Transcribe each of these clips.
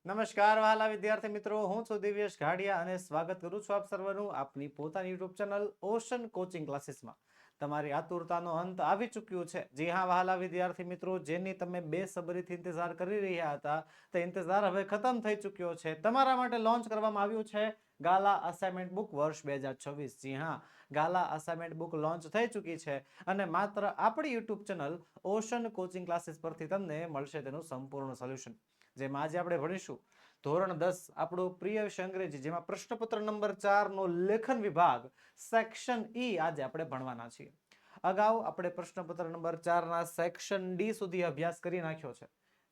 નમસ્કાર વહાલા વિદ્યાર્થી મિત્રો, હું છું દિવ્યેશ ઘાડિયા અને સ્વાગત કરું છું આપ સર્વનું આપની પોતાની યુટ્યુબ ચેનલ ઓશન કોચિંગ ક્લાસીસમાં. તમારી આતુરતાનો અંત આવી ચૂક્યો છે. જી હા વહાલા વિદ્યાર્થી મિત્રો, જેની તમે બેસબરીથી ઇંતજાર કરી રહ્યા હતા તે ઇંતજાર હવે ખતમ થઈ ચૂક્યો છે. તમારા માટે લોન્ચ કરવામાં આવ્યું છે ગાલા અસાઇનમેન્ટ બુક વર્ષ 2026. જી હા, ગાલા અસાઇનમેન્ટ બુક લોન્ચ થઈ ચૂકી છે અને માત્ર આપણી YouTube channel ocean coaching classes પરથી તમને મળશે તેનું સંપૂર્ણ સોલ્યુશન. જેમાં આજે આપણે ભણીશું ધોરણ 10 આપણું પ્રિય વિષય અંગ્રેજી, જેમાં પ્રશ્નપત્ર નંબર 4 નો લેખન વિભાગ સેક્શન ઈ આજે આપણે ભણવાના છીએ. અગાઉ આપણે પ્રશ્નપત્ર નંબર 4 ના સેક્શન ડી સુધી અભ્યાસ કરી નાખ્યો છે.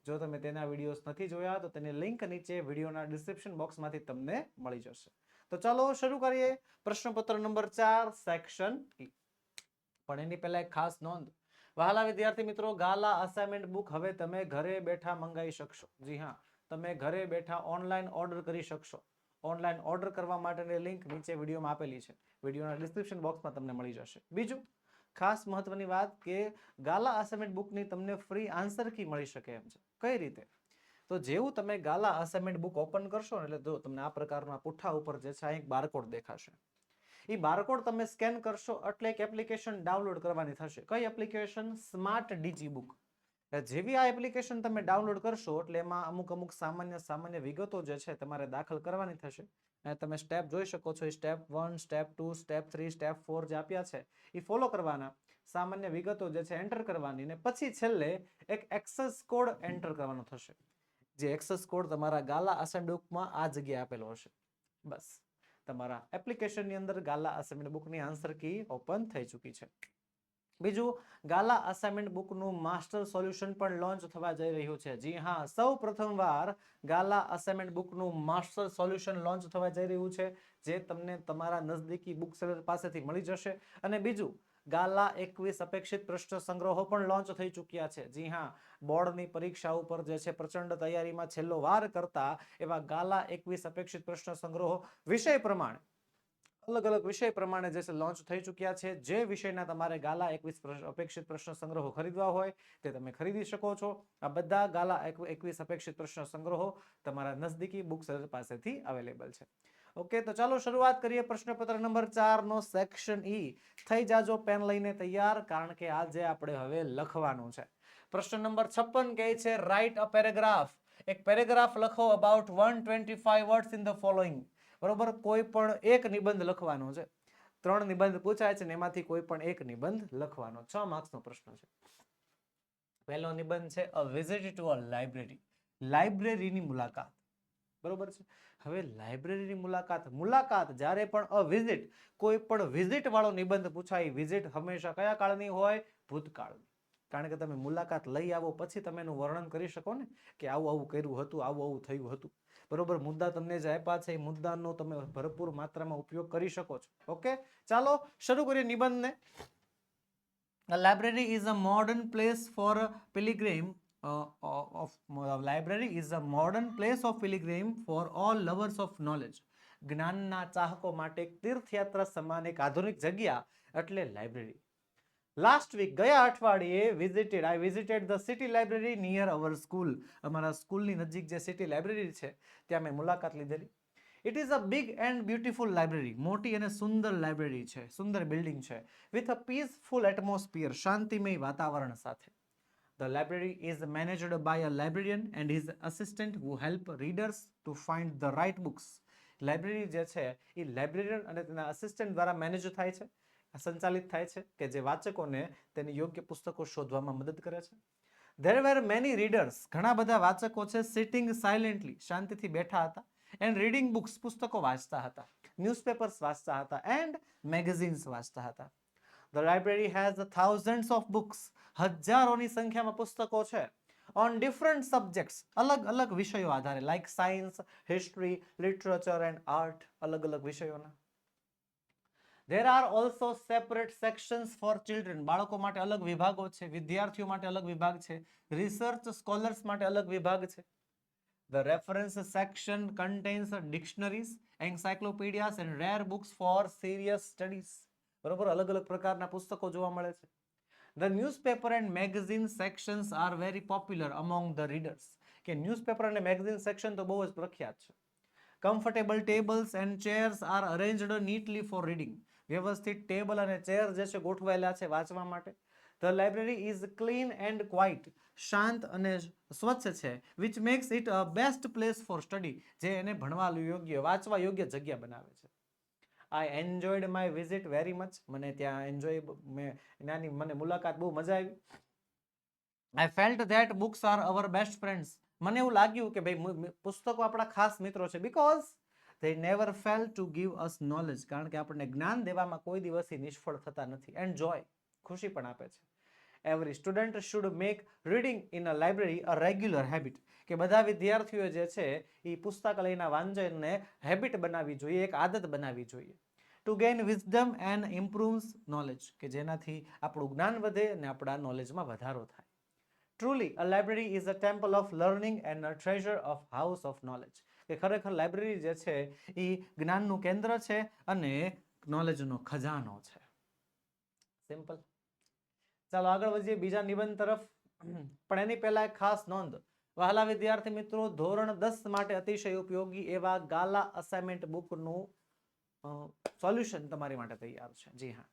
જો તમે તેના વિડીયોઝ નથી જોયા તો તેની લિંક નીચે વિડીયોના ડિસ્ક્રિપ્શન બોક્સમાંથી તમને મળી જશે. તો ચાલો શરૂ કરીએ પ્રશ્નપત્ર નંબર 4 સેક્શન ઈ. પણ એની પહેલા એક ખાસ નોંધ, વહાલા વિદ્યાર્થી મિત્રો, ગાલા અસાઇનમેન્ટ બુક હવે તમે ઘરે બેઠા મંગાવી શકશો. જી હા, તમે ઘરે બેઠા ઓનલાઈન ઓર્ડર કરી શકશો. ઓનલાઈન ઓર્ડર કરવા માટેની લિંક નીચે વિડીયોમાં આપેલી છે, વિડીયોના ડિસ્ક્રિપ્શન બોક્સમાં તમને મળી જશે. બીજું ખાસ મહત્વની વાત કે ગાલા અસાઇનમેન્ટ બુકની તમને ફ્રી આન્સર કી મળી શકે એમ છે. કઈ રીતે? તો જેવું તમે ગાલા અસાઇનમેન્ટ બુક ઓપન કરશો એટલે જો તમને આ પ્રકારના પુઠ્ઠા ઉપર જે છે એક બારકોડ દેખાશે. એ બારકોડ તમે સ્કેન કરશો એટલે એક એપ્લિકેશન ડાઉનલોડ કરવાની થશે. કઈ એપ્લિકેશન? Smart DG book. જેવી આ એપ્લિકેશન તમે ડાઉનલોડ કરશો એટલે એમાં અમુક સામાન્ય વિગતો જે છે તમારે દાખલ કરવાની થશે. અને તમે સ્ટેપ જોઈ શકો છો. સ્ટેપ 1, સ્ટેપ 2, સ્ટેપ 3, સ્ટેપ 4 જે આપ્યા છે એ ફોલો કરવાના. સામાન્ય વિગતો જે છે એન્ટર કરવાની ને પછી છેલ્લે એક એક્સેસ કોડ એન્ટર કરવાનો થશે. જે એક્સેસ કોડ તમારા ગાલા અસાઇનમેન્ટ બુકમાં આ જગ્યાએ આપેલો હશે. બસ, તમારા એપ્લિકેશનની અંદર ગાલા અસાઇનમેન્ટ બુકની આન્સર કી ઓપન થઈ ચૂકી છે. બીજું, ગાલા અસાઇનમેન્ટ બુકનું માસ્ટર સોલ્યુશન પણ લોન્ચ થવા જઈ રહ્યું છે. જી હા, સૌ પ્રથમવાર ગાલા અસાઇનમેન્ટ બુકનું માસ્ટર સોલ્યુશન લોન્ચ થવા જઈ રહ્યું છે, જે તમને તમારા નજદીકી બુક સેલર પાસેથી મળી જશે. અને બીજું, ગાલા 21 અપેક્ષિત પ્રશ્ન સંગ્રહો પણ લોન્ચ થઈ ચૂક્યા છે. જી હા, બોર્ડની પરીક્ષા ઉપર જે છે પ્રચંડ તૈયારીમાં છેલ્લો વાર કરતા એવા ગાલા 21 અપેક્ષિત પ્રશ્ન સંગ્રહો વિષય પ્રમાણે અલગ અલગ વિષય પ્રમાણે જે છે લોન્ચ થઈ ચૂક્યા છે. જે વિષયના તમારે ગાલા 21 અપેક્ષિત પ્રશ્ન સંગ્રહો ખરીદવા હોય તે તમે ખરીદી શકો છો. આ બધા ગાલા 21 અપેક્ષિત પ્રશ્ન સંગ્રહો તમારા નજદીકી બુક સેલર પાસેથી અવેલેબલ છે. ઓકે, તો ચાલો શરૂઆત કરીએ પ્રશ્નપત્ર નંબર 4 નો સેક્શન ઈ. થઈ જાજો પેન લઈને તૈયાર, કારણ કે આજે આપણે હવે લખવાનું છે. પ્રશ્ન નંબર 56 કહે છે રાઇટ અ પેરેગ્રાફ. એક પેરેગ્રાફ લખો about 125 words in the following. બરોબર, કોઈ પણ એક નિબંધ લખવાનો છે. 3 નિબંધ પૂછાય છે ને એમાંથી કોઈ પણ એક નિબંધ લખવાનો. 6 માર્ક્સનો પ્રશ્ન છે. પહેલો નિબંધ છે a visit to a library. લાઇબ્રેરીની મુલાકાત. બરોબર છે. હવે લાઇબ્રેરીની મુલાકાત જ્યારે પણ અ વિઝિટ, કોઈ પણ વિઝિટ વાળો નિબંધ પૂછાય, વિઝિટ હંમેશા કયા કાળની હોય? ભૂતકાળની. કારણ કે તમે મુલાકાત લઈ આવો પછી તમે એનું વર્ણન કરી શકો ને કે આવું આવું કર્યું હતું, આવું આવું થયું હતું. બરોબર, મુદ્દા તમને જે આપ્યા છે એ મુદ્દાનો તમે ભરપૂર માત્રામાં ઉપયોગ કરી શકો છો. ઓકે, ચાલો શરૂ કરીએ નિબંધને. A library is a modern place for pilgrim library is a modern place of pilgrim for all lovers of knowledge. જ્ઞાનના ચાહકો માટે એક તીર્થયાત્રા સમાન એક આધુનિક જગ્યા એટલે લાઇબ્રેરી. લાસ્ટ વીક, ગયા અઠવાડિયે I visited the city library near our school. અમારા સ્કૂલની નજીક જે સિટી લાઇબ્રેરી છે ત્યાં મેં મુલાકાત લીધેલી. It is a big and beautiful library. મોટી અને સુંદર લાઇબ્રેરી છે, સુંદર બિલ્ડિંગ છે. With a peaceful atmosphere. શાંતિમય વાતાવરણ સાથે. The library is managed by a librarian and his assistant who help readers to find the right books. Library જે છે એ લાઇબ્રેરિયન અને તેના અસિસ્ટન્ટ દ્વારા મેનેજ થાય છે, સંચાલિત થાય છે, કે જે વાચકોને તેની યોગ્ય પુસ્તકો શોધવામાં મદદ કરે છે. There were many readers. ઘણા બધા વાચકો છે sitting silently. શાંતિથી બેઠા હતા. And reading books. પુસ્તકો વાંચતા હતા. ન્યૂઝપેપર્સ વાંચતા હતા. And magazines વાંચતા હતા. The library has thousands of books. હજારોની સંખ્યામાં પુસ્તકો છે. On different subjects. અલગ અલગ વિષયો આધારે. Like science, history, literature and art. અલગ અલગ વિષયોના. There are also separate sections for children. બાળકો માટે અલગ વિભાગો છે. વિદ્યાર્થીઓ માટે અલગ વિભાગ છે. રિસર્ચ સ્કોલર્સ માટે અલગ વિભાગ છે. The reference section contains dictionaries, encyclopedias and rare books for serious studies. બરોબર, અલગ અલગ પ્રકારના પુસ્તકો જોવા મળે છે. The newspaper and magazine sections are very popular among the readers. કે ન્યૂઝપેપર અને મેગઝીન સેક્શન તો બહુ જ પ્રખ્યાત છે. Comfortable tables and chairs are arranged neatly for reading. વ્યવસ્થિત ટેબલ અને ચેર જે છે ગોઠવાયેલા છે વાંચવા માટે. The library is clean and quiet. શાંત અને સ્વચ્છ છે, which makes it a best place for study. જે એને ભણવા યોગ્ય, વાંચવા યોગ્ય જગ્યા બનાવે છે. I enjoyed my visit very much. મને ત્યાં મને મુલાકાત બહુ મજા આવી. આઈ felt that books are our best friends. મને એવું લાગ્યું કે ભાઈ પુસ્તકો આપણા ખાસ મિત્રો છે, because they never fail to give us knowledge. કારણ કે આપણને જ્ઞાન દેવામાં કોઈ દિવસ નિષ્ફળ થતા નથી. એન્ડ જોય, ખુશી પણ આપે છે. Every student should make reading in a library a regular habit. કે બધા વિદ્યાર્થીઓ જે છે એ પુસ્તકાલયના વાંચનને હેબિટ બનાવવી જોઈએ, એક આદત બનાવવી જોઈએ. Two gain wisdom and improves knowledge. કે જેનાથી આપણું જ્ઞાન વધે અને આપણા નોલેજમાં વધારો થાય. Truly, a library is a temple of learning and a treasure of house of knowledge. કે ખરેખર લાઇબ્રેરી જે છે એ જ્ઞાનનું કેન્દ્ર છે અને નોલેજનો ખજાનો છે. સિમ્પલ. ચાલો આગળ વધીએ બીજા નિબંધ તરફ. પણ એની પહેલા એક ખાસ નોંધ. વહાલા વિદ્યાર્થી મિત્રો, ધોરણ 10 માટે અતિશય ઉપયોગી એવા ગાલા અસાઇનમેન્ટ બુકનું સોલ્યુશન તમારી માટે તૈયાર છે. જી હા,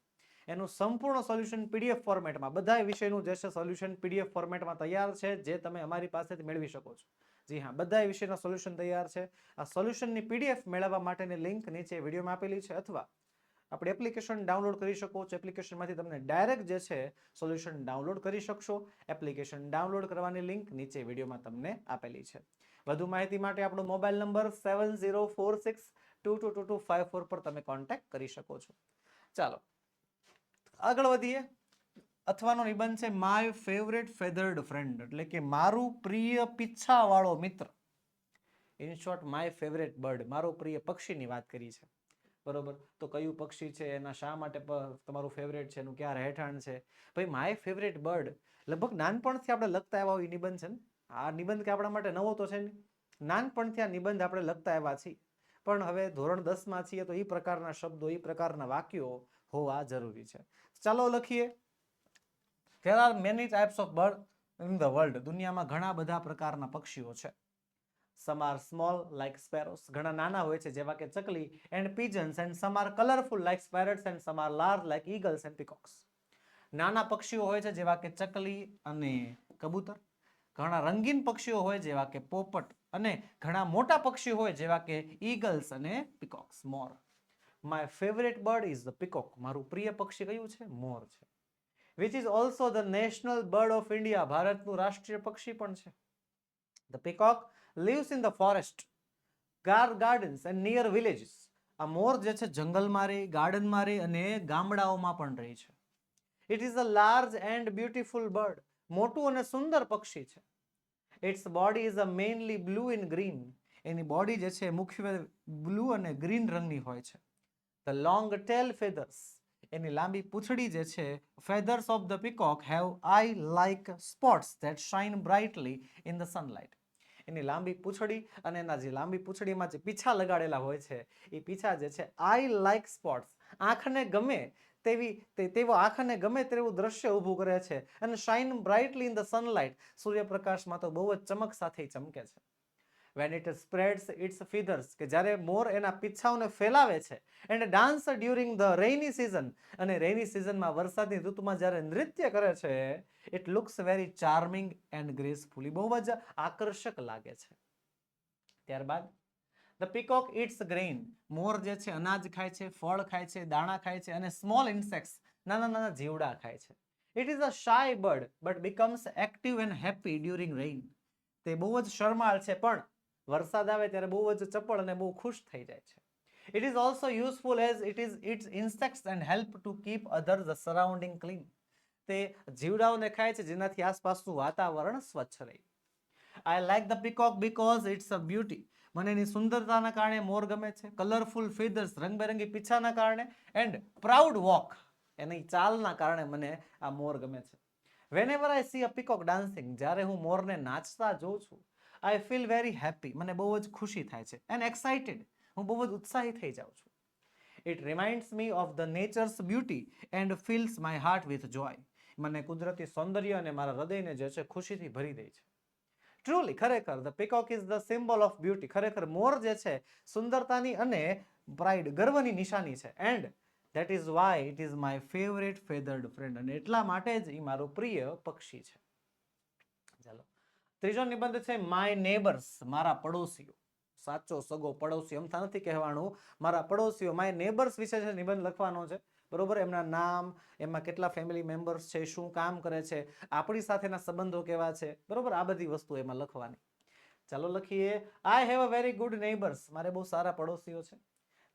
એનું સંપૂર્ણ સોલ્યુશન પીડીએફ ફોર્મેટમાં, બધા વિષયનું જે છે સોલ્યુશન પીડીએફ ફોર્મેટમાં તૈયાર છે, જે તમે અમારી પાસેથી મેળવી શકો છો. જી હા, બધા વિષયના સોલ્યુશન તૈયાર છે. આ સોલ્યુશનની પીડીએફ મેળવવા માટેની લિંક નીચે વિડીયોમાં આપેલી છે, અથવા આપણે એપ્લિકેશન ડાઉનલોડ કરી શકો છો. એપ્લિકેશનમાંથી તમને ડાયરેક્ટ જે છે સોલ્યુશન ડાઉનલોડ કરી શકશો. એપ્લિકેશન ડાઉનલોડ કરવાની લિંક નીચે વિડીયોમાં તમને આપેલી છે. વધુ માહિતી માટે આપણો મોબાઈલ નંબર 7046222254 પર તમે કોન્ટેક્ટ કરી શકો છો. ચાલો આગળ વધીએ. અથવાનો નિબંધ છે માય ફેવરેટ ફેધર્ડ ફ્રેન્ડ, એટલે કે મારું પ્રિય પીછાવાળો મિત્ર. In short, my favourite bird, મારો પ્રિય પક્ષીની વાત કરી છે. બરોબર, તો કયું પક્ષી છે, એના શા માટે તમારું ફેવરેટ છે, એનું ક્યાં રહેઠાણ છે. ભાઈ માય ફેવરેટ બર્ડ લગભગ નાનપણથી આપણે લખતા આવ્યા હોય નિબંધ છે ને. આ નિબંધ કે આપણા માટે નવો તો છે ને. નાનપણથી આ નિબંધ આપણે લખતા આવ્યા છીએ, પણ હવે ધોરણ 10માં છીએ તો એ પ્રકારના શબ્દો, એ પ્રકારના વાક્યો હોવા જરૂરી છે. ચાલો લખીએ. There are many types of birds in the world. દુનિયામાં ઘણા બધા પ્રકારના પક્ષીઓ છે. Some are small like sparrows. ઘણા નાના હોય છે જેવા કે ચકલી, and pigeons, and some are colorful like parrots, and some are large like eagles and peacocks. નાના પક્ષીઓ હોય છે જેવા કે ચકલી અને કબૂતર. ઘણા રંગીન પક્ષીઓ હોય જેવા કે પોપટ, અને ઘણા મોટા પક્ષીઓ હોય જેવા કે ઈગલ્સ અને પીકોક્સ, મોર. My favorite bird is the peacock. મારું પ્રિય પક્ષી કયું છે? મોર છે. Which is also the national bird of India. ભારતનું રાષ્ટ્રીય પક્ષી પણ છે. The peacock lives in the forest, gardens and near villages. આ મોર જે છે જંગલમાં રહે, ગાર્ડનમાં રહે અને ગામડાઓમાં પણ રહે છે. It is a large and beautiful bird. મોટું અને સુંદર પક્ષી છે. Its body is a mainly blue and green. Any body જે છે મુખ્યત્વે બ્લુ અને ગ્રીન રંગની હોય છે. The long tail feathers. એની લાંબી પૂંછડી જે છે, feathers of the peacock have eye-like spots that shine brightly in the sunlight. એની લાંબી પૂંછડી અને એના જે લાંબી પૂંછડીમાં જે પીછા લગાડેલા હોય છે, એ પીછા જે છે eye-like spots, આંખને ગમે આંખને ગમે તેવું દ્રશ્ય ઊભું કરે છે. અને shine brightly in the sunlight. સૂર્યપ્રકાશમાં તો બહુ જ ચમક સાથે ચમકે છે. When it spreads its feathers, કે જ્યારે મોર એના પીછાઓને ફેલાવે છે, and dance during the rainy season, અને રેની સિઝનમાં વરસાદની ઋતુમાં જ્યારે નૃત્ય કરે છે, it looks very charming and gracefully. બહુ જ આકર્ષક લાગે છે. ત્યારબાદ the peacock eats grain. મોર જે છે અનાજ ખાય છે, ફળ ખાય છે, દાણા ખાય છે, અને small insects, નાના નાના જીવડા ખાય છે. It is a shy bird but becomes active and happy during rain. તે બહુ જ શરમાળ છે, પણ વરસાદ આવે ત્યારે બહુ જ ચપળ અને બહુ ખુશ થઈ જાય છે. It is also useful as it eats insects and help to keep others the surrounding clean. તે જીવડાઓને ખાય છે જેનાથી આસપાસનું વાતાવરણ સ્વચ્છ રહે. I like the peacock because it's a beauty. મને એની સુંદરતાના કારણે મોર ગમે છે. કલરફુલ ફીધર્સ, રંગબેરંગી પીછાના કારણે, એન્ડ પ્રાઉડ વોક, એની ચાલના કારણે મને આ મોર ગમે છે. Whenever I see a peacock dancing, જ્યારે હું મોરને નાચતા જોઉં છું, I feel very happy. મને બહુ જ ખુશી થાય છે. And excited. હું બહુ જ ઉત્સાહી થઈ જાઉં છું. It reminds me of the nature's beauty and fills my heart with joy. મને કુદરતી સૌંદર્ય અને મારા હૃદયને જે છે ખુશીથી ભરી દે છે. ટ્રુલી ખરેખર the peacock is the symbol of beauty. ખરેખર મોર જે છે સુંદરતાની અને પ્રાઇડ ગર્વની નિશાની છે. And that is why it is my favourite feathered friend. અને એટલા માટે જ એ મારું પ્રિય પક્ષી છે. ચાલો ત્રીજો નિબંધ છે માય નેબર્સ, મારા પડોશીઓ. સાચો સગો પડોશી એમ નથી કહેવાનું, મારા પડોશીઓ માય નેબર્સ વિશે છે નિબંધ લખવાનો છે. બરોબર, એમના નામ, એમાં કેટલા ફેમિલી મેમ્બર્સ છે, શું કામ કરે છે, આપણી સાથેના સંબંધો કેવા છે, બરોબર, આ બધી વસ્તુ એમાં લખવાની. ચાલો લખીએ. I have a very good neighbours, મારે બહુ સારા પડોશીઓ છે.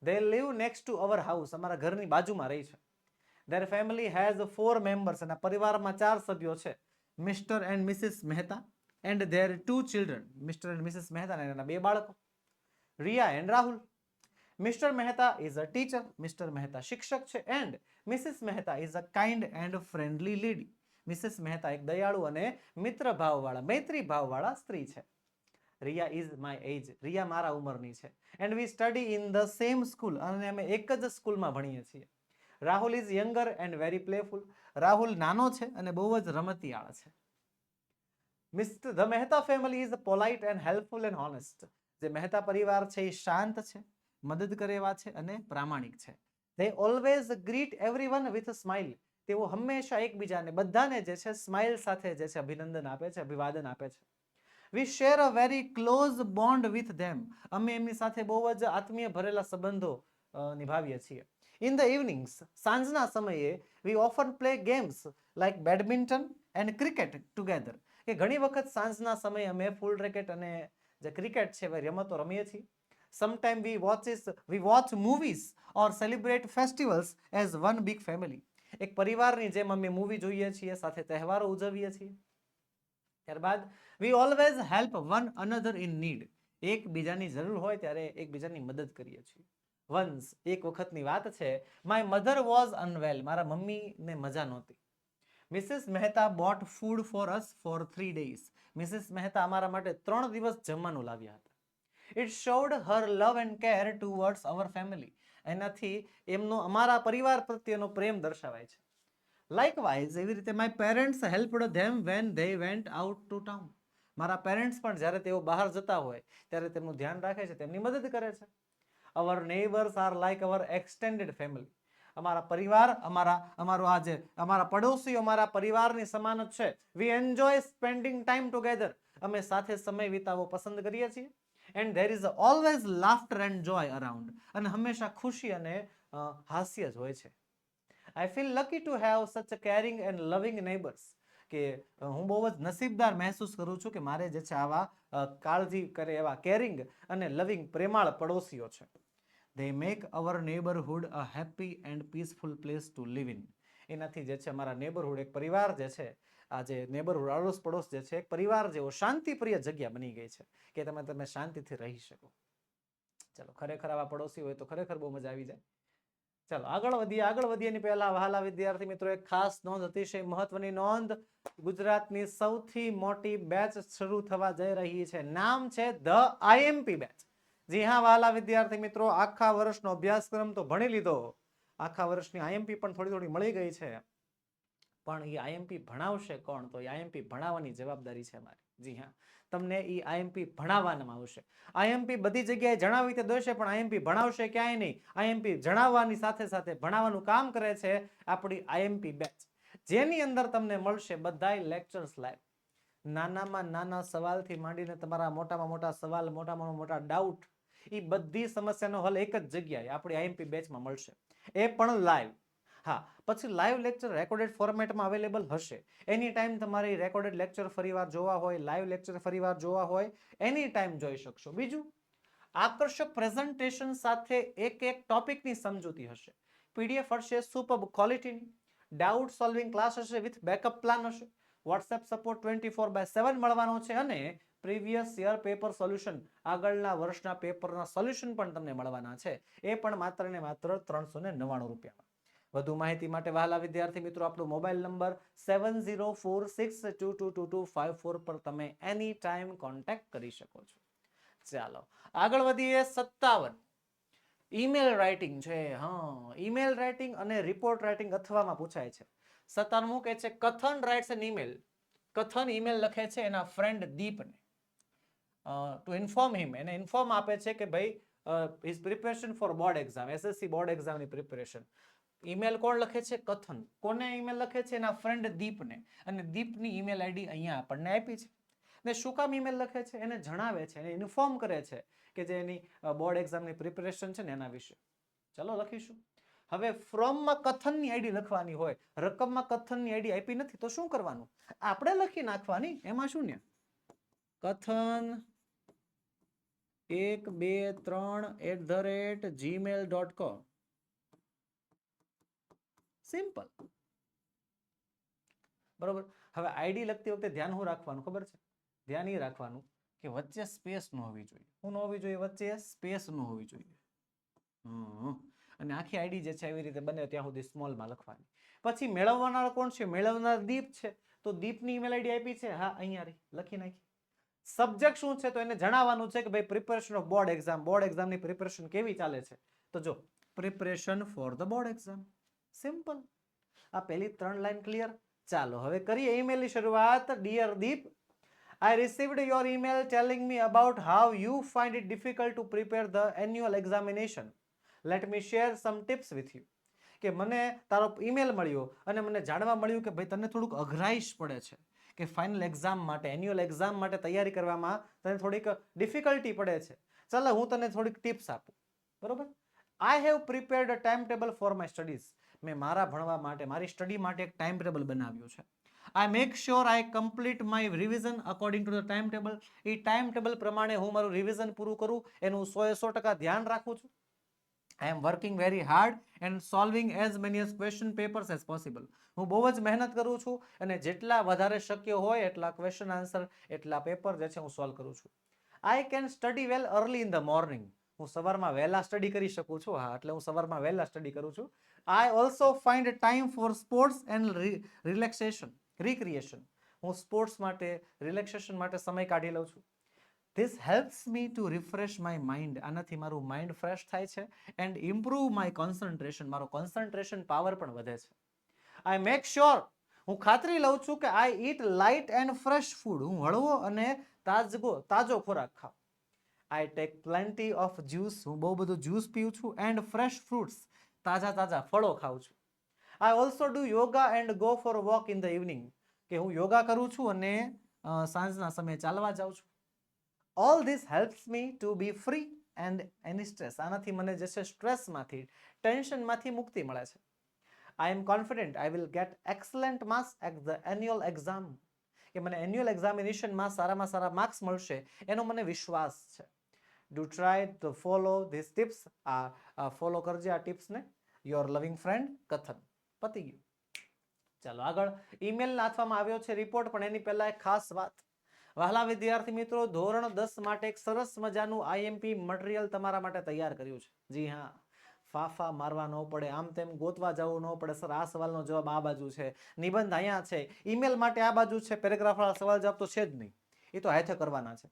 They live next to our house, અમારા ઘરની બાજુમાં રહે છે. Their family has 4 members, અને પરિવારમાં 4 સભ્યો છે. Mr. and Mrs. Mehta and their 2 children. Mr. and Mrs. Mehta અને એના 2 બાળકો. Riya and Rahul. Mr. Mehta is a teacher. Mr. Mehta શિક્ષક છે. And Mrs. Mehta is a kind and friendly lady. Mrs. Mehta એક દયાળુ અને મિત્ર ભાવવાળા, મૈત્રી ભાવવાળા સ્ત્રી છે. Riya is my age. Riya મારા ઉંમરની છે. And we study in the same school. અને અમે એક જ સ્કૂલમાં ભણીએ છીએ. Rahul is younger and very playful. Rahul નાનો છે અને બહુ જ રમતિયાળ છે. The Mehta family is polite and helpful and honest. જે મહેતા પરિવાર છે એ શાંત છે, મદદ કરે એવા છે અને પ્રામાણિક છે. They always greet everyone with a smile. તેઓ હંમેશા એકબીજાને બધાને જે છે સ્માઇલ સાથે જે છે અભિનંદન આપે છે, અભિવાદન આપે છે. We share a very close bond with them. અમે એમની સાથે બહુ જ આત્મીય ભરેલા સંબંધો નિભાવીએ છીએ. In the evenings, સાંજના સમયે we often play games like badminton and cricket together. કે ઘણી વખત સાંજના સમયે અમે ફૂલ રેકેટ અને જે ક્રિકેટ છે એ રમતો રમીએ છીએ. Sometimes we watch movies or celebrate festivals as one big family. એક પરિવારની જેમ અમે મૂવી જોઈએ છીએ, સાથે તહેવારો ઉજવીએ છીએ. ત્યારબાદ we always help one another in need. એકબીજાની જરૂર હોય ત્યારે એકબીજાની મદદ કરીએ છીએ. Once એક વખતની વાત છે, my mother was unwell. મારા મમ્મીને મજા નહોતી. Mrs. Mehta bought food for us for 3 days. Mrs. Mehta અમારા માટે 3 દિવસ જમવાનું લાવ્યા હતા. It showed her love and care towards our family. એનાથી એમનો અમારા પરિવાર પ્રત્યેનો પ્રેમ દર્શાવાય છે. Likewise, એવી રીતે my parents helped them when they went out to town. મારા પેરેન્ટ્સ પણ જ્યારે તેઓ બહાર જતા હોય ત્યારે તેમનું ધ્યાન રાખે છે, તેમની મદદ કરે છે. Our neighbors are like our extended family. અમારા પરિવાર, અમારા પડોશીઓ અમારા પરિવારની સમાન જ છે. We enjoy spending time together. અમે સાથે સમય વિતાવવો પસંદ કરીએ છીએ. And there is always laughter and joy around. અને હંમેશા ખુશી અને હાસ્ય જ હોય છે. I feel lucky to have such a caring and loving neighbors. કે હું બહુ જ નસીબદાર મહેસૂસ કરું છું કે મારે જે છે આવા કાળજી કરે એવા કેરિંગ અને લવિંગ પ્રેમાળ પડોશીઓ છે. They make our neighborhood a happy and peaceful place to live in. એનાથી જે છે અમારા નેબરહુડ, એક પરિવાર જે છે, આ જે નેબરહુડ અડોશ પડોશ જે છે એક પરિવાર જેવો શાંતિપ્રિય જગ્યા બની ગઈ છે કે તમે શાંતિથી રહી શકો. ચલો, ખરેખર આવા પડોશી હોય તો ખરેખર બહુ મજા આવી જાય. ચાલો આગળ વધીએ એની પહેલા વહાલા વિદ્યાર્થી મિત્રો એક ખાસ નોંધ, અતિશય મહત્વની નોંધ. ગુજરાતની સૌથી મોટી બેચ શરૂ થવા જઈ રહી છે. નામ છે ધ આઈએમપી બેચ. જી હા વહાલા વિદ્યાર્થી મિત્રો, આખા વર્ષનો અભ્યાસક્રમ તો ભણી લીધો, આખા વર્ષની આઈએમપી પણ થોડી મળી ગઈ છે, પણ એ આઈએમપી ભણાવશે કોણ? તો એ આઈએમપી ભણાવવાની જવાબદારી છે અમારી. જી હા, તમને એ આઈએમપી ભણાવવામાં આવશે. આઈએમપી બધી જગ્યાએ જણાવી તો દેશે, પણ આઈએમપી ભણાવશે ક્યાંય નહીં. આઈએમપી જણાવવાની સાથે સાથે ભણાવવાનું કામ કરે છે આપણી આઈએમપી બેચ, જેની અંદર તમને મળશે બધાય લેક્ચર્સ લાઈવ. નાનામાં નાના સવાલથી માંડીને તમારા મોટામાં મોટા સવાલ, મોટામાં મોટા ડાઉટ, એ બધી સમસ્યાનો હલ એક જ જગ્યાએ આપણી આઈએમપી બેચમાં મળશે, એ પણ લાઈવ. હા, પછી લાઈવ લેક્ચર રેકોર્ડેડ ફોર્મેટમાં અવેલેબલ હશે. એની ટાઈમ તમારે રેકોર્ડેડ લેક્ચર ફરીવાર જોવા હોય, લાઈવ લેક્ચર ફરીવાર જોવા હોય, એની ટાઈમ જોઈ શકશો. બીજું, આકર્ષક પ્રેઝન્ટેશન સાથે એક ટોપિકની સમજૂતી હશે. પીડીએફ હશે સુપર ક્વોલિટીની. ડાઉટ સોલ્વિંગ ક્લાસ હશે વિથ બેકઅપ પ્લાન હશે. વોટ્સએપ સપોર્ટ 24/7 મળવાનો છે અને પ્રીવિયસ યર પેપર સોલ્યુશન, આગળના વર્ષના પેપરના સોલ્યુશન પણ તમને મળવાના છે. એ પણ માત્ર ને માત્ર 399 રૂપિયામાં. વધુ માહિતી માટે વહાલા વિદ્યાર્થી મિત્રો આપણો મોબાઈલ નંબર 7046222254 પર તમે એની ટાઈમ કોન્ટેક્ટ કરી શકો છો. ચાલો આગળ વધીએ. 57 ઈમેલ રાઇટિંગ છે. હા, ઈમેલ રાઇટિંગ અને રિપોર્ટ રાઇટિંગ અથવામાં પૂછાય છે. 57 કહે છે કથન રાઇટ્સ એન ઈમેલ. કથન ઈમેલ લખે છે એના ફ્રેન્ડ દીપને. ટુ ઇન્ફોર્મ હિમ, એને ઇન્ફોર્મ આપે છે કે ભાઈ his preparation for board exam, SSC board એક્ઝામની પ્રિપેરેશન. ઈમેલ કોણ લખે છે? કથન. કોને ઈમેલ લખે છે? એના ફ્રેન્ડ દીપને. અને દીપની ઈમેલ આઈડી અહીંયા આપણને આપી છે. ને શું કામ ઈમેલ લખે છે? એને જણાવે છે, એને ઇન્ફોર્મ કરે છે કે જે એની બોર્ડ એક્ઝામની પ્રિપેરેશન છે ને એના વિશે. ચલો લખીશું. હવે ફ્રોમમાં કથનની આઈડી લખવાની હોય, રકમમાં કથનની આઈડી આપી નથી તો શું કરવાનું? આપણે લખી નાખવાની. એમાં શું ને, કથન 123@gmail.com. સિમ્પલ. બરોબર. હવે આઈડી લખતી વખતે ધ્યાન શું રાખવાનું ખબર છે? ધ્યાન એ રાખવાનું કે વચ્ચે સ્પેસ ન હોવી જોઈએ. શું ન હોવી જોઈએ? વચ્ચે સ્પેસ ન હોવી જોઈએ. અને આખી આઈડી જે છે એવી રીતે બને ત્યાં સુધી સ્મોલમાં લખવાની. પછી મેળવનાર કોણ છે? મેળવનાર દીપ છે. તો દીપની ઈમેલ આઈડી આપી છે, હા અહીંયા લખી નાખી. સબ્જેક્ટ શું છે? તો એને જણાવવાનું છે કે ભાઈ preparation of board exam, board એક્ઝામની પ્રિપેરેશન કેવી ચાલે છે? તો જો preparation for the board exam. Simple. આ પહેલી 3 લાઈન ક્લિયર. ચાલો હવે કરીએ ઈમેલની શરૂઆત. Dear Deep, I received your email telling me about how you find it difficult to prepare the annual examination. Let me share some tips with you. કે મને તારો ઈમેલ મળ્યો અને મને જાણવા મળ્યું કે ભાઈ તને થોડુંક અઘરાઈશ પડે છે કે ફાઇનલ એક્ઝામ માટે, એન્યુઅલ એક્ઝામ માટે તૈયારી કરવામાં તને થોડીક ડિફિકલ્ટી પડે છે. ચાલો હું તને થોડીક ટિપ્સ આપું. બરોબર. I have prepared a timetable for my studies. મેં મારા ભણવા માટે, મારી સ્ટડી માટે એક ટાઈમ ટેબલ બનાવ્યું છે. I make sure I complete my revision according to the timetable. A time table પ્રમાણે હું મારું રિવિઝન પૂરું કરું એનું 100% ધ્યાન રાખું છું. I am working very hard and solving as many as question papers as possible. હું બહુ જ મહેનત કરું છું અને જેટલા વધારે શક્ય હોય એટલા ક્વેશ્ચન આન્સર, એટલા પેપર જે છે હું સોલ્વ કરું છું. I can study well early in the morning. હું સવારમાં વહેલા સ્ટડી કરી શકું છું. હા, એટલે હું સવારમાં વહેલા સ્ટડી કરું છું. I also find time for sports and relaxation, recreation. હું સ્પોર્ટ્સ માટે, રિલેક્સેશન માટે સમય કાઢી લઉં છું. This helps me to refresh my mind. આનાથી મારું માઇન્ડ ફ્રેશ થાય છે and improve my concentration. મારો concentration power પણ વધે છે. I make sure, હું ખાતરી લઉં છું કે I eat light and fresh food. હું હળવો અને તાજો ખોરાક ખાઉં. I take plenty of juice. હું બહુ બધું જ્યુસ પીઉં છું and fresh fruits. તાજા ફળો ખાઉં છું. I also do yoga and go for a walk in the evening. કે હું યોગા કરું છું અને સાંજના સમયે ચાલવા જાઉં છું. All this helps me to be free and any stress. આનાથી મને જે છે સ્ટ્રેસમાંથી, ટેન્શનમાંથી મુક્તિ મળે છે. I am confident I will get excellent marks at the annual exam. કે મને એન્યુઅલ એક્ઝામિનેશનમાં સારામાં સારા માર્ક્સ મળશે એનો મને વિશ્વાસ છે. Do try to follow these tips. Follow કરજે આ ટિપ્સને. યોર લવિંગ ફ્રેન્ડ કથન. પતી ગયું. ચાલો આગળ. ઈમેલ નાખવામાં આવ્યો છે રિપોર્ટ, પણ એની પહેલા એક ખાસ વાત. વહાલા વિદ્યાર્થી મિત્રો, ધોરણ 10 માટે એક સરસ મજાનું આઈએમપી મટીરિયલ તમારા માટે તૈયાર કર્યું છે. જી હા, ફાફા મારવા ન પડે, આમ તેમ ગોતવા જવું ન પડે. સર આ સવાલનો જવાબ આ બાજુ છે, નિબંધ અહીંયા છે, ઈમેલ માટે આ બાજુ છે, પેરેગ્રાફ વાળા સવાલ જવાબ તો છે જ નહીં, એ તો હાથે કરવાના છે.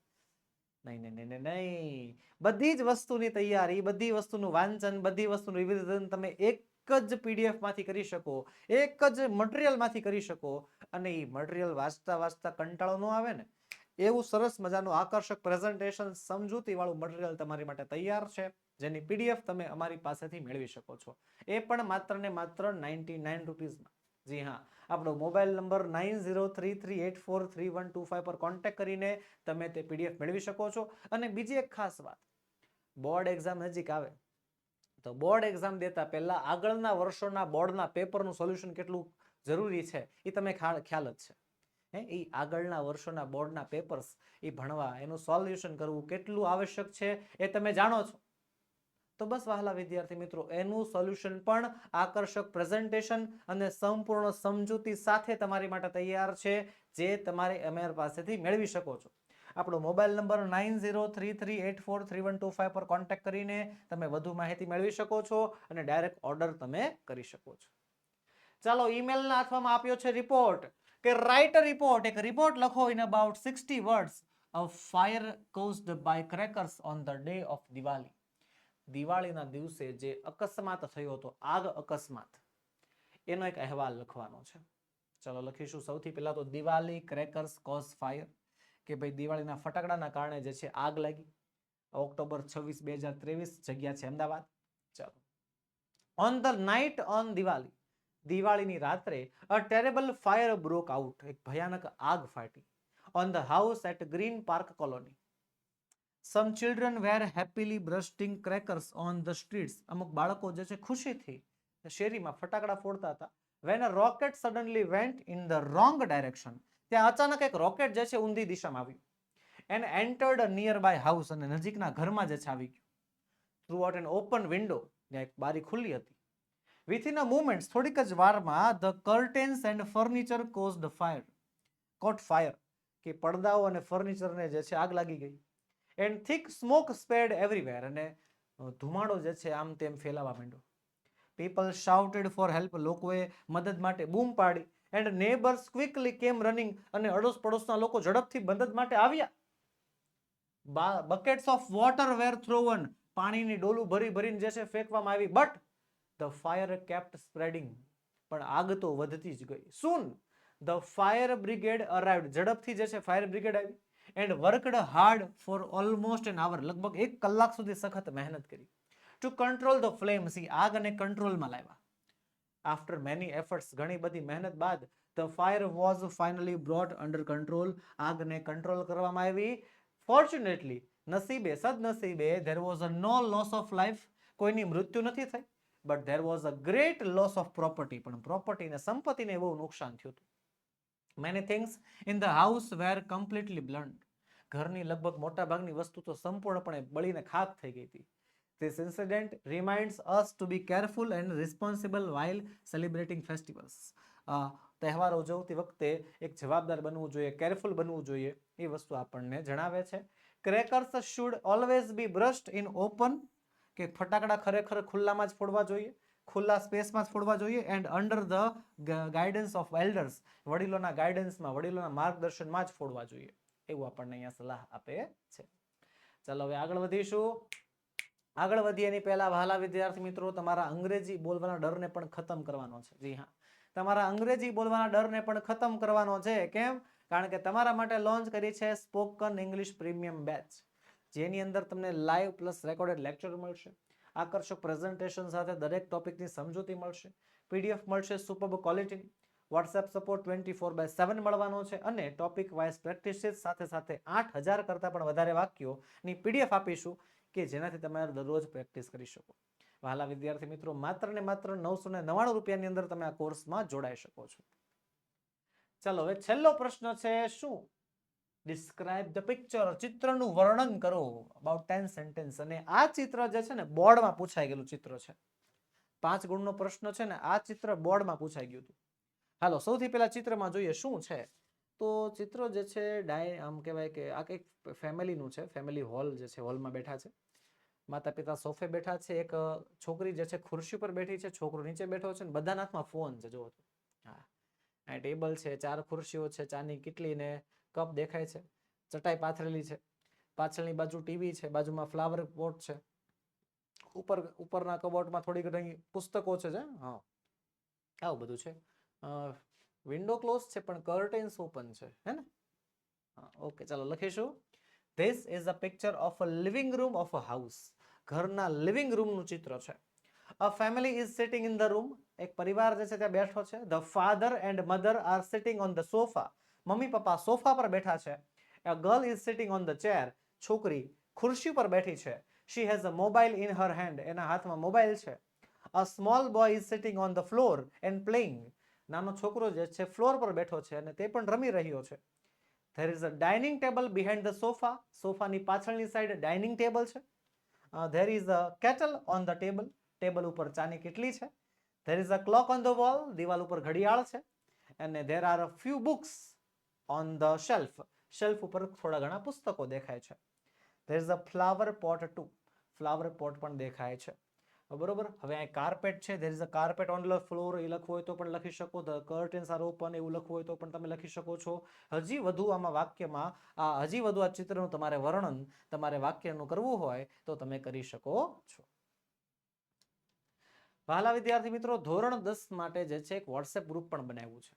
નહીં. બધી જ વસ્તુની તૈયારી, બધી વસ્તુનું વાંચન, બધી વસ્તુનું રિવિઝન તમે એક જ પીડીએફ માંથી કરી શકો, એક જ મટીરિયલ માંથી કરી શકો. અને એ મટીરિયલ વાંચતા કંટાળો ન આવે ને એવું સરસ મજાનું આકર્ષક પ્રેઝન્ટેશન, સમજૂતી વાળું મટીરિયલ તમારી માટે તૈયાર છે, જેની પીડીએફ તમે અમારી પાસેથી મેળવી શકો છો. એ પણ માત્ર ને માત્ર 99 રૂપીઝમાં. જી હા, આપણો મોબાઈલ નંબર 9033843125 પર કોન્ટેક્ટ કરીને તમે તે પીડીએફ મેળવી શકો છો. અને બીજી એક ખાસ વાત, બોર્ડ એક્ઝામ નજીક આવે તો બોર્ડ એક્ઝામ દેતા પહેલા આગળના વર્ષોના બોર્ડના પેપરનું સોલ્યુશન કેટલું જરૂરી છે એ તમે ખ્યાલ જ છે. એ આગળના વર્ષોના બોર્ડના પેપર્સ એ ભણવા, એનું સોલ્યુશન કરવું કેટલું આવશ્યક છે એ તમે જાણો છો. તો બસ વહાલા વિદ્યાર્થી મિત્રો, એનું સોલ્યુશન પણ આકર્ષક પ્રેઝન્ટેશન અને સંપૂર્ણ સમજૂતી સાથે તમારી માટે તૈયાર છે, જે તમારે અમારી પાસેથી મેળવી શકો છો. આપણો મોબાઈલ નંબર 9033843125 પર કોન્ટેક્ટ કરીને તમે વધુ માહિતી મેળવી શકો છો અને ડાયરેક્ટ ઓર્ડર તમે કરી શકો છો. ચાલો, ઈમેલના હાથમાં આપ્યો છે રિપોર્ટ કે રાઇટ અ રિપોર્ટ. એક રિપોર્ટ લખો in about 60 words of fire caused by crackers on the day of Diwali. દિવાળીના દિવસે જે અકસ્માત થયો હતો, આગ અકસ્માત, એનો એક અહેવાલ લખવાનો છે. ચલો લખીશું. સૌથી પહેલા તો દિવાળી ક્રેકર્સ કોઝ ફાયર, કે ભાઈ દિવાળીના ફટાકડાના કારણે જે છે આગ લાગી. ઓક્ટોબર 26, 2023, જગ્યા છે અમદાવાદ. ચાલો. On the night on Diwali, દિવાળીની રાત્રે a terrible fire broke out, એક ભયાનક આગ ફાટી on the house at Green Park Colony. Some children were happily bursting crackers on the streets, અમુક બાળકો જે છે ખુશીથી શેરીમાં ફટાકડા ફોડતા હતા. When a rocket suddenly went in the wrong direction, ત્યાં અચાનક એક રોકેટ જે છે ઊંધી દિશામાં આવ્યું. And entered a nearby house, અને નજીકના ઘરમાં જે છે આવી ગયું. Through out N open window, ત્યાં એક બારી ખુલ્લી હતી. વિથિન અ મોમેન્ટ્સ, થોડીક જ વારમાં the curtains and furniture caused fire, caught fire, કે પડદાઓ અને ફર્નિચરને જે છે આગ લાગી ગઈ. And thick smoke spread everywhere, અને ધુમાડો જે છે આમ તેમ ફેલાવા માંડ્યો. પીપલ શાઉટેડ ફોર હેલ્પ, લોકોએ મદદ માટે બૂમ પાડી. એન્ડ નેબર્સ ક્વિકલી કેમ રનિંગ, અને અડોસ પડોશના લોકો ઝડપથી મદદ માટે આવ્યા. બકેટ્સ ઓફ વોટર વેર થ્રોવન, પાણીની ડોલું ભરી ભરીને જે છે ફેંકવામાં આવી. But the fire kept spreading, પણ આગ તો વધતી જ ગઈ. સૂન ધ ફાયર બ્રિગેડ અરાઇવ્ડ, ઝડપથી જે છે ફાયર બ્રિગેડ આવી. And worked hard four almost N આવર, લગભગ 1 કલાક સુધી સખત મહેનત કરી. ટુ કંટ્રોલ ધ ફ્લેમ્સ, આગને કંટ્રોલમાં લાવ્યા. આફ્ટર મેની એફર્ટ્સ, ઘણી બધી મહેનત બાદ, the fire was finally brought under control, આગને કંટ્રોલ કરવામાં આવી. ફોર્ચ્યુનેટલી, નસીબે, સદનસીબે, there was a no loss of life, કોઈની મૃત્યુ નથી થઈ. But there was a great loss of property, પણ પ્રોપર્ટી ને સંપત્તિને બહુ નુકસાન થયું હતું. Many things in the house were completely burnt, ઘરની લગભગ મોટા ભાગની વસ્તુ તો સંપૂર્ણપણે બળીને ખાક થઈ ગઈ હતી. This incident reminds us to be careful and responsible while celebrating festivals. તહેવાર ઉજવતી વખતે એક જવાબદાર બનવું જોઈએ, કેરફુલ બનવું જોઈએ, એ વસ્તુ આપણને જણાવે છે. Crackers should always be burst in open, કે ફટાકડા ખરેખર ખુલ્લામાં જ ફોડવા જોઈએ, ખુલ્લા સ્પેસમાં જ ફોડવા જોઈએ. And under the guidance of elders, વડીલોના ગાઈડન્સમાં, વડીલોના માર્ગદર્શનમાં જ ફોડવા જોઈએ, એવું આપણને અહીંયા સલાહ આપે છે. ચાલો હવે આગળ વધીશું. આગળ વધીએ એની પહેલા વહાલા વિદ્યાર્થી મિત્રો, તમારા અંગ્રેજી બોલવાના ડરને પણ ખતમ કરવાનો છે. જી હા, તમારા અંગ્રેજી બોલવાના ડરને પણ ખતમ કરવાનો છે. કેમ? કારણ કે તમારા માટે લોન્ચ કરી છે સ્પોકન ઇંગ્લિશ પ્રીમિયમ બેચ, જેની અંદર તમને લાઈવ પ્લસ રેકોર્ડેડ લેક્ચર મળશે, આકર્ષક પ્રેઝન્ટેશન સાથે દરેક ટોપિકની સમજૂતી મળશે, પીડીએફ મળશે સુપર્બ ક્વોલિટીની, વોટ્સએપ સપોર્ટ 24/7 મળવાનો છે, અને ટોપિક વાઇઝ પ્રેક્ટિસીસ સાથે સાથે 8000 કરતાં પણ વધારે વાક્યોની પીડીએફ આપીશું, કે જેનાથી તમે દરરોજ પ્રેક્ટિસ કરી શકો. વહાલા વિદ્યાર્થી મિત્રો, માત્ર ને માત્ર 999 રૂપિયાની અંદર તમે આ કોર્સમાં જોડાઈ શકો છો. ચાલો હવે છેલ્લો પ્રશ્ન છે, શું? ડિસ્ક્રાઇબ ધ પિક્ચર, ચિત્રનું વર્ણન કરો અબાઉટ 10 સેન્ટેન્સ. અને આ ચિત્ર જે છે ને બોર્ડમાં પૂછાઈ ગયેલું ચિત્ર છે. 5 ગુણનો પ્રશ્ન છે ને, આ ચિત્ર બોર્ડમાં પૂછાઈ ગયું હતું. હાલો સૌથી પહેલા ચિત્રમાં જોઈએ શું છે. તો ચિત્ર જે છે આમ કહેવાય કે આ કંઈક ફેમિલીનું છે, ફેમિલી હોલ જે છે, હોલમાં બેઠા છે. માતા પિતા સોફે બેઠા છે, એક છોકરી જે છે ખુરશી પર બેઠી છે, છોકરો નીચે બેઠો છે, બધાના હાથમાં ફોન છે. જુઓ, હા, આ ટેબલ છે, 4 ખુરશીઓ છે, ચાની કીટલી ને કપ દેખાય છે, ચટાઈ પાથરેલી છે, પાછળની બાજુ ટીવી છે, બાજુમાં ફ્લાવર પોટ છે, ઉપરના કબોર્ડમાં થોડી ઘણી પુસ્તકો છે. હા, આવું બધું છે. વિન્ડો ક્લોઝ છે પણ કર્ટેન્સ ઓપન છે, હે ને? ઓકે, ચાલો લખીશું. This is a picture of a living room of a house. ઘરના લિવિંગ રૂમનું ચિત્ર છે. A family is sitting in the room. એક પરિવાર જે છે ત્યાં બેઠો છે. The father and mother are sitting on the sofa. Mummy papa sofa પર બેઠા છે. A girl is sitting on the chair. છોકરી ખુરશી પર બેઠી છે. She has a mobile in her hand. એના હાથમાં મોબાઈલ છે. A small boy is sitting on the floor and playing. નાનો છોકરો જે છે ફ્લોર પર બેઠો છે અને તે પણ રમી રહ્યો છે. There is a dining table behind the sofa. સોફાની પાછળની સાઈડ ડાઇનિંગ ટેબલ છે. There is a kettle on the table. Table ઉપર ચાની કેટલી છે. There is a clock on the wall. દિવાલ ઉપર ઘડિયાળ છે. And there are a few books on the shelf. Shelf ઉપર થોડા ઘણા પુસ્તકો દેખાય છે. There is a flower pot too. Flower pot પણ દેખાય છે. બરોબર. હવે આ કાર્પેટ છે. There is a carpet on the floor. એ લખવું હોય તો પણ લખી શકો. The curtains are open. એવું લખવું હોય તો પણ તમે લખી શકો છો. હજી વધુ આમાં વાક્યમાં હજી વધુ આ ચિત્રનું તમારે વર્ણન તમારે વાક્યનું કરવું હોય તો તમે કરી શકો છો. વહાલા વિદ્યાર્થી મિત્રો, ધોરણ 10 માટે જે છે એક વોટ્સએપ ગ્રુપ પણ બનાવ્યું છે.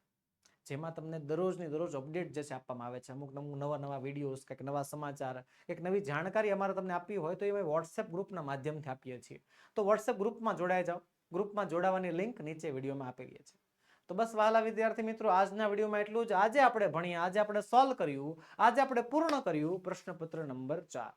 જેમાં તમને દરરોજની દરરોજ અપડેટ જે છે આપવામાં આવે છે. અમુક નવા વિડીયોઝ, કંઈક નવા સમાચાર, એક નવી જાણકારી અમારે તમને આપવી હોય તો એ અમે વોટ્સએપ ગ્રુપના માધ્યમથી આપીએ છીએ. તો વોટ્સએપ ગ્રુપમાં જોડાઈ જાઓ. ગ્રુપમાં જોડાવાની લિંક નીચે વિડીયોમાં આપેલી છે. તો બસ વહાલા વિદ્યાર્થી મિત્રો, આજના વિડીયોમાં એટલું જ. આજે આપણે ભણ્યા, આજે આપણે સોલ્વ કર્યું, આજે આપણે પૂર્ણ કર્યું પ્રશ્નપત્ર નંબર 4.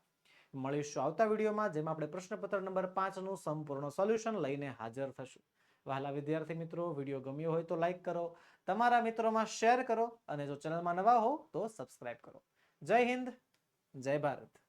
મળીશું આવતા વિડીયોમાં, જેમાં આપણે પ્રશ્નપત્ર નંબર 5 નું સંપૂર્ણ સોલ્યુશન લઈને હાજર થશું. વહાલા વિદ્યાર્થી મિત્રો, વિડીયો ગમ્યો હોય તો લાઈક કરો, તમારા મિત્રોમાં શેર કરો અને જો ચેનલમાં નવા હો તો સબસ્ક્રાઇબ કરો. જય હિન્દ, જય ભારત.